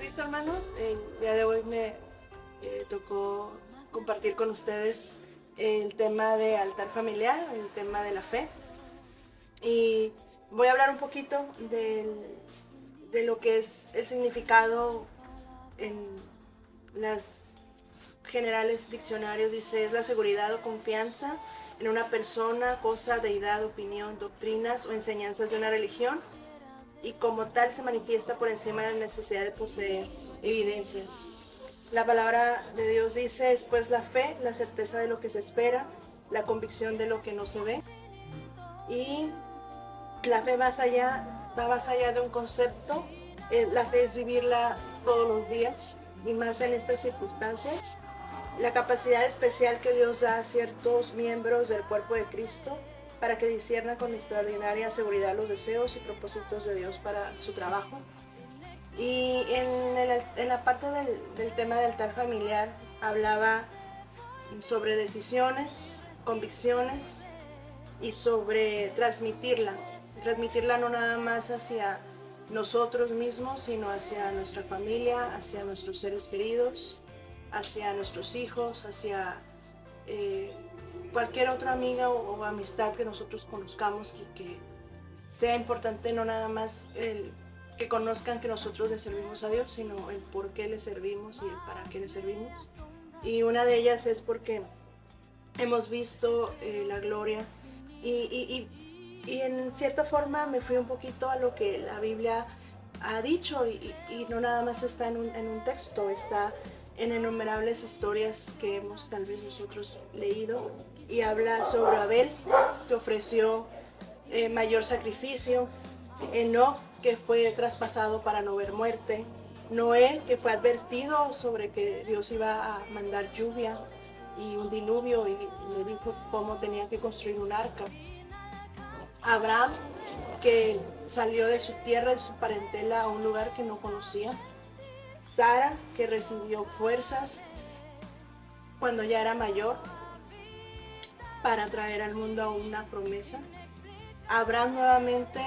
Cristo, hermanos. El día de hoy me tocó compartir con ustedes el tema de altar familiar, el tema de la fe. Y voy a hablar un poquito de lo que es el significado en las generales diccionarios. Dice, es la seguridad o confianza en una persona, cosa, deidad, opinión, doctrinas o enseñanzas de una religión, y como tal se manifiesta por encima de la necesidad de poseer evidencias. La palabra de Dios dice, es pues la fe, la certeza de lo que se espera, la convicción de lo que no se ve. Y la fe va más allá de un concepto. La fe es vivirla todos los días y más en estas circunstancias. La capacidad especial que Dios da a ciertos miembros del cuerpo de Cristo para que disciernan con extraordinaria seguridad los deseos y propósitos de Dios para su trabajo. Y en la parte del tema del altar familiar hablaba sobre decisiones, convicciones y sobre transmitirla no nada más hacia nosotros mismos, sino hacia nuestra familia, hacia nuestros seres queridos, hacia nuestros hijos, hacia eh, cualquier otra amiga o amistad que nosotros conozcamos, y que sea importante no nada más el que conozcan que nosotros le servimos a Dios, sino el por qué le servimos y el para qué le servimos. Y una de ellas es porque hemos visto la gloria y en cierta forma me fui un poquito a lo que la Biblia ha dicho, y no nada más está en un texto, está en innumerables historias que hemos tal vez nosotros leído, y habla sobre Abel, que ofreció mayor sacrificio, Enoc, que fue traspasado para no ver muerte, Noé, que fue advertido sobre que Dios iba a mandar lluvia y un diluvio, y le dijo cómo tenía que construir un arca. Abraham, que salió de su tierra, de su parentela, a un lugar que no conocía. Sara, que recibió fuerzas cuando ya era mayor para traer al mundo una promesa. Abraham nuevamente,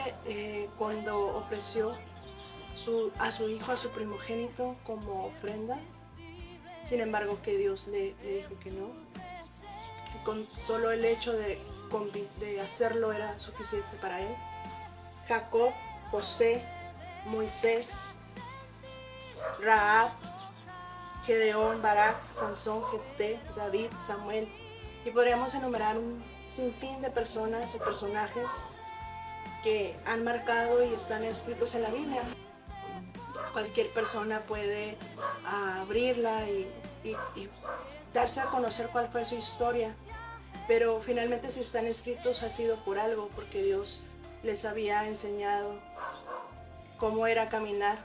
cuando ofreció a su hijo, a su primogénito, como ofrenda. Sin embargo, que Dios le dijo que no, que con solo el hecho de hacerlo era suficiente para él. Jacob, José, Moisés, Rahab, Gedeón, Barak, Sansón, Jefté, David, Samuel, y podríamos enumerar un sinfín de personas o personajes que han marcado y están escritos en la Biblia. Cualquier persona puede abrirla y darse a conocer cuál fue su historia, pero finalmente si están escritos ha sido por algo, porque Dios les había enseñado cómo era caminar,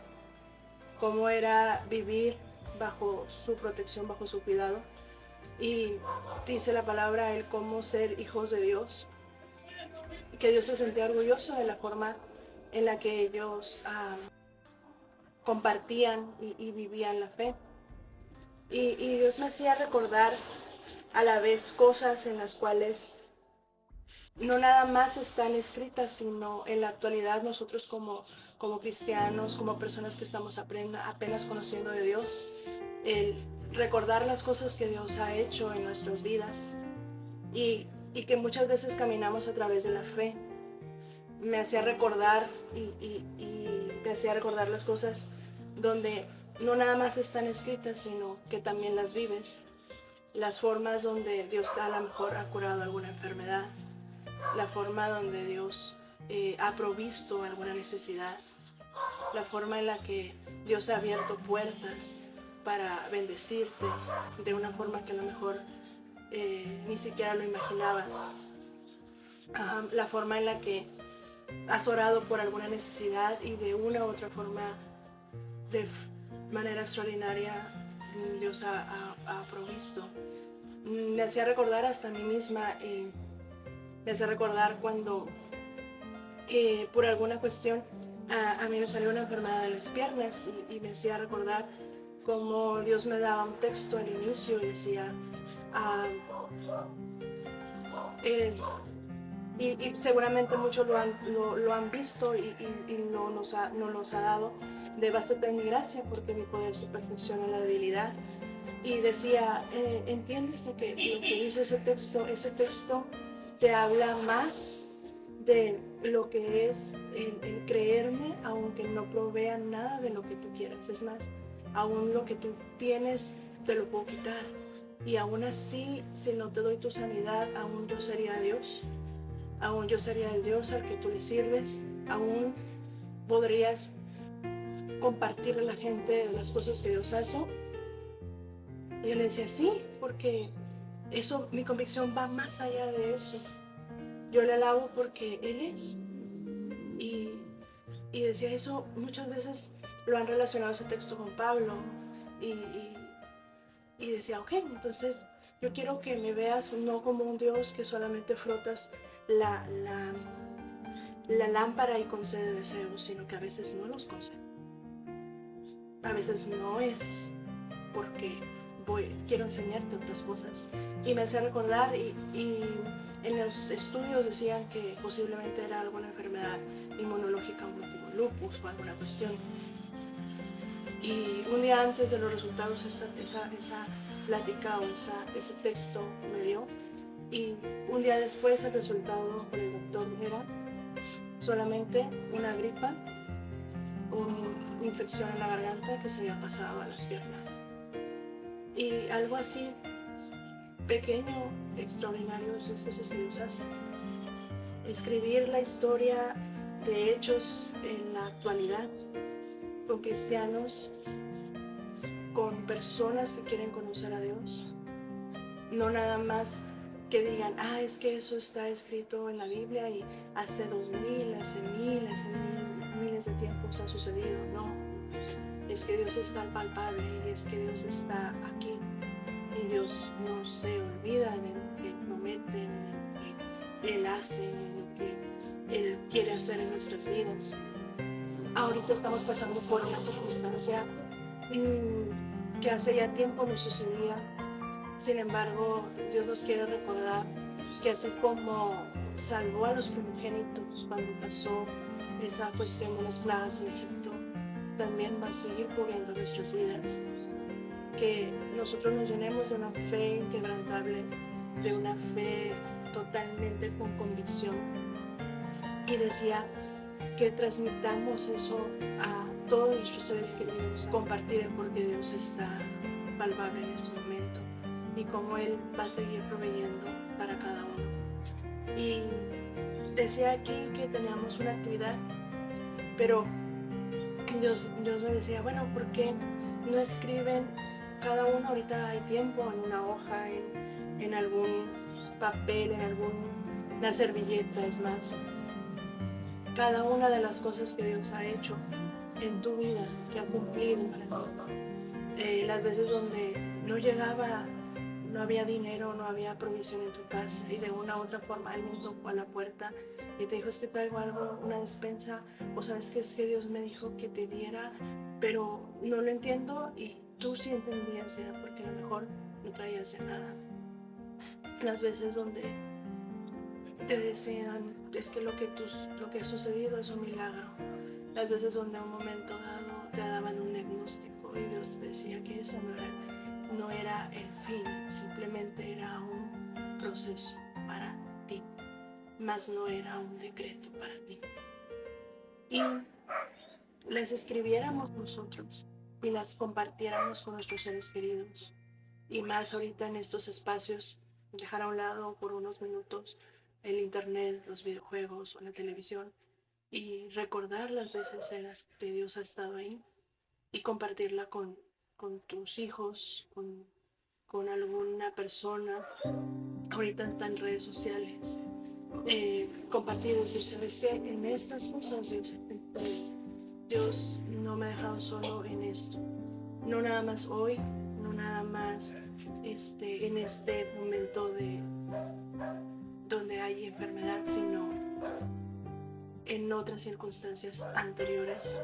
cómo era vivir bajo su protección, bajo su cuidado. Y dice la palabra el cómo ser hijos de Dios, que Dios se sentía orgulloso de la forma en la que ellos compartían y vivían la fe. Y Dios me hacía recordar a la vez cosas en las cuales no nada más están escritas, sino en la actualidad nosotros como cristianos, como personas que estamos apenas conociendo de Dios, el recordar las cosas que Dios ha hecho en nuestras vidas, y que muchas veces caminamos a través de la fe. Me hacía recordar y me hacía recordar las cosas donde no nada más están escritas, sino que también las vives. Las formas donde Dios a lo mejor ha curado alguna enfermedad, la forma donde Dios ha provisto alguna necesidad, la forma en la que Dios ha abierto puertas para bendecirte de una forma que a lo mejor ni siquiera lo imaginabas, la forma en la que has orado por alguna necesidad y de una u otra forma, de manera extraordinaria, Dios ha provisto. Me hacía recordar hasta a mí misma, me hacía recordar cuando por alguna cuestión a mí me salió una enfermedad de las piernas, y me hacía recordar cómo Dios me daba un texto al inicio y decía, Y seguramente muchos lo han visto y nos ha dado de bástate en mi gracia porque mi poder se perfecciona en la debilidad. Y decía, ¿entiendes lo que dice ese texto? Ese texto te habla más de lo que es el creerme, aunque no provea nada de lo que tú quieras. Es más, aún lo que tú tienes te lo puedo quitar. Y aún así, si no te doy tu sanidad, aún yo sería Dios. Aún yo sería el Dios al que tú le sirves. Aún podrías compartir a la gente las cosas que Dios hace. Y yo le decía, sí, porque eso, mi convicción va más allá de eso. Yo le alabo porque Él es. Y decía eso, muchas veces lo han relacionado ese texto con Pablo. Y decía, ok, entonces yo quiero que me veas no como un Dios que solamente frotas la lámpara y concede deseos, sino que a veces no los concede. A veces no es porque quiero enseñarte otras cosas. Y me hace recordar, y en los estudios decían que posiblemente era alguna enfermedad inmunológica, un tipo lupus o alguna cuestión. Y un día antes de los resultados esa plática o ese texto me dio. Y un día después el resultado con el doctor era solamente una gripa, una infección en la garganta que se había pasado a las piernas. Y algo así pequeño, extraordinario, es las cosas que Dios hace. Escribir la historia de hechos en la actualidad con cristianos, con personas que quieren conocer a Dios. No nada más que digan, es que eso está escrito en la Biblia y hace 2000, hace miles de tiempos ha sucedido. No, es que Dios está palpable y es que Dios está aquí. Y Dios no se olvida de lo que promete, de lo que Él hace, de lo que Él quiere hacer en nuestras vidas. Ahorita estamos pasando por una circunstancia que hace ya tiempo no sucedía. Sin embargo, Dios nos quiere recordar que así como salvó a los primogénitos cuando pasó esa cuestión de las plagas en Egipto, también va a seguir cubriendo nuestras vidas. Que nosotros nos llenemos de una fe inquebrantable, de una fe totalmente con convicción. Y decía que transmitamos eso a todos nuestros seres queridos, compartir el por qué Dios está palpable en este momento y cómo Él va a seguir proveyendo para cada uno. Y decía aquí que teníamos una actividad, pero Dios me decía, bueno, ¿por qué no escriben cada uno? Ahorita hay tiempo en una hoja, en algún papel, en alguna servilleta, es más. Cada una de las cosas que Dios ha hecho en tu vida, que ha cumplido para ti. Las veces donde no llegaba, no había dinero, no había provisión en tu casa y de una u otra forma alguien tocó a la puerta y te dijo, es que traigo algo, una despensa, o sabes que es que Dios me dijo que te diera, pero no lo entiendo, y tú sí entendías, era porque a lo mejor no traías ya nada. Las veces donde te decían, es que lo que ha sucedido es un milagro. Las veces donde a un momento dado te daban un diagnóstico y Dios te decía que eso no era el fin, simplemente era un proceso para ti, mas no era un decreto para ti. Y las escribiéramos nosotros y las compartiéramos con nuestros seres queridos. Y más ahorita en estos espacios, dejar a un lado por unos minutos el internet, los videojuegos o la televisión y recordar las veces en las que Dios ha estado ahí y compartirla con tus hijos, con alguna persona. Ahorita están en redes sociales. Compartir, decir, ¿sabes qué? En estas cosas Dios no me ha dejado solo en esto. No nada más hoy, no nada más en este momento donde hay enfermedad, sino en otras circunstancias anteriores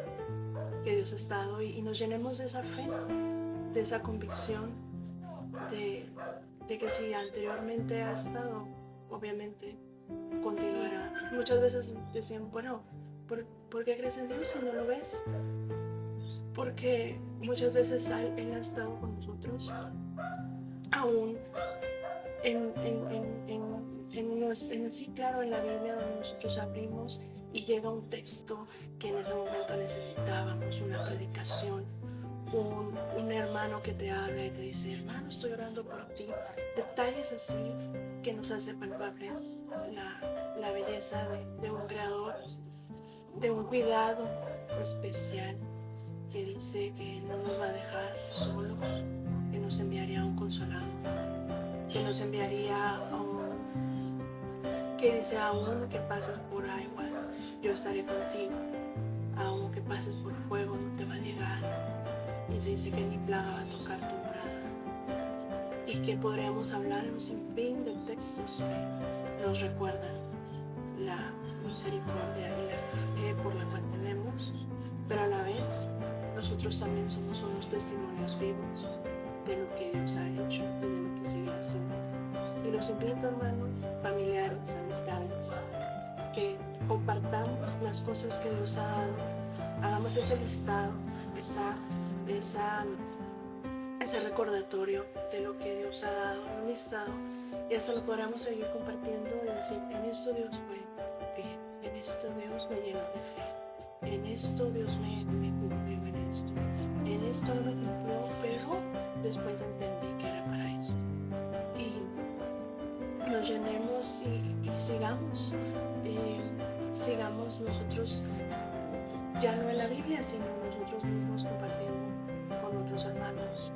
que Dios ha estado, y nos llenemos de esa fe, de esa convicción de que si anteriormente ha estado, obviamente continuará. Muchas veces decían, bueno, ¿por qué crees en Dios si no lo ves? Porque muchas veces Él ha estado con nosotros, aún en sí, claro, en la Biblia, donde nosotros abrimos y llega un texto que en ese momento necesitábamos, una predicación, un hermano que te habla y te dice, hermano, estoy orando por ti. Detalles así que nos hace palpables la belleza de un creador, de un cuidado especial, que dice que no nos va a dejar solos, que nos enviaría un consolador, que nos enviaría que dice, aún que pases por aguas, yo estaré contigo, aún que pases por fuego, no te va a llegar, y te dice que ni plaga va a tocar tu morada, y que podríamos hablar en un sinfín de textos que nos recuerdan la misericordia y la fe por la cual tenemos, pero a la vez nosotros también somos unos testimonios vivos de lo que Dios ha hecho y de lo que sigue haciendo. Y los invito, hermanos, familiares, amistades, que compartamos las cosas que Dios ha dado, hagamos ese listado, ese recordatorio de lo que Dios ha dado, un listado, y hasta lo podremos seguir compartiendo y decir, en esto Dios fue bien, en esto Dios me llenó de fe, en esto Dios me cumplió en esto no me cumplió, pero después entendí que era para esto. Y nos llenemos y sigamos nosotros, ya no en la Biblia, sino nosotros mismos compartiendo con otros hermanos,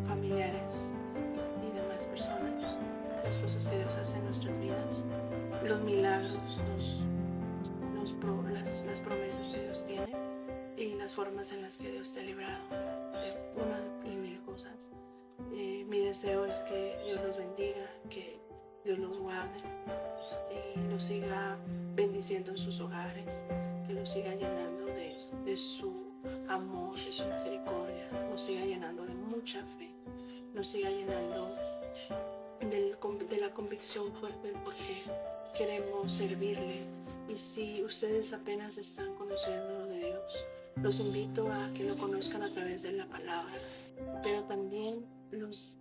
familiares y demás personas, las cosas que Dios hace en nuestras vidas, los milagros, las promesas que Dios tiene y las formas en las que Dios te ha librado de una y mil cosas. Mi deseo es que Dios los bendiga, que Dios los guarde y los siga bendiciendo en sus hogares, que los siga llenando de su amor, de su misericordia, nos siga llenando de mucha fe, nos siga llenando de la convicción fuerte porque queremos servirle. Y si ustedes apenas están conociendo de Dios, los invito a que lo conozcan a través de la palabra, pero también los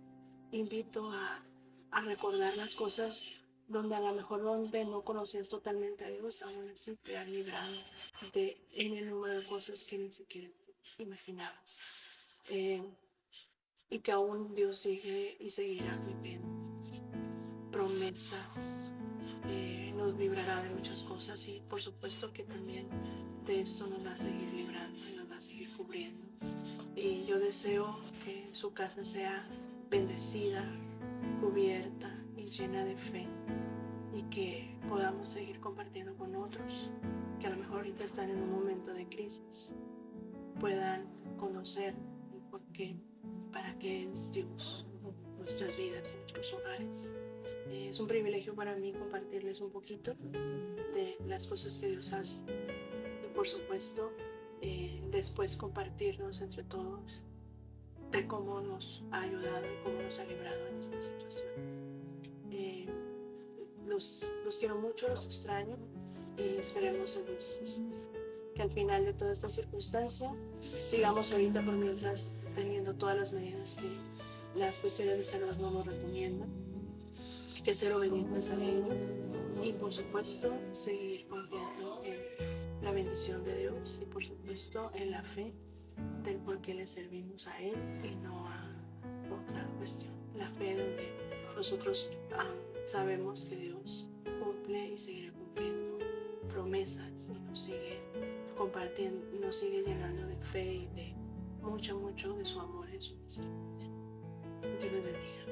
invito a recordar las cosas donde a lo mejor donde no conocías totalmente a Dios, aún así te han librado en el número de cosas que ni siquiera te imaginabas. Y que aún Dios sigue y seguirá cumpliendo promesas, nos librará de muchas cosas y por supuesto que también de esto nos va a seguir librando y nos va a seguir cubriendo. Y yo deseo que su casa sea bendecida, cubierta y llena de fe y que podamos seguir compartiendo con otros que a lo mejor ahorita están en un momento de crisis, puedan conocer el porqué, para qué es Dios en nuestras vidas, en nuestros hogares. Es un privilegio para mí compartirles un poquito de las cosas que Dios hace y por supuesto después compartirnos entre todos de cómo nos ha ayudado y cómo nos ha librado en esta situación. Los quiero mucho, los extraño y esperemos entonces que al final de toda esta circunstancia sigamos ahorita por mientras teniendo todas las medidas que las cuestiones de salud no nos recomiendan, que ser obedientes a ello y por supuesto seguir confiando en la bendición de Dios y por supuesto en la fe del por qué le servimos a Él y no a otra cuestión. La fe donde nosotros sabemos que Dios cumple y seguirá cumpliendo promesas y nos sigue compartiendo, nos sigue llenando de fe y de mucho de su amor y de su misericordia. Dios les bendiga.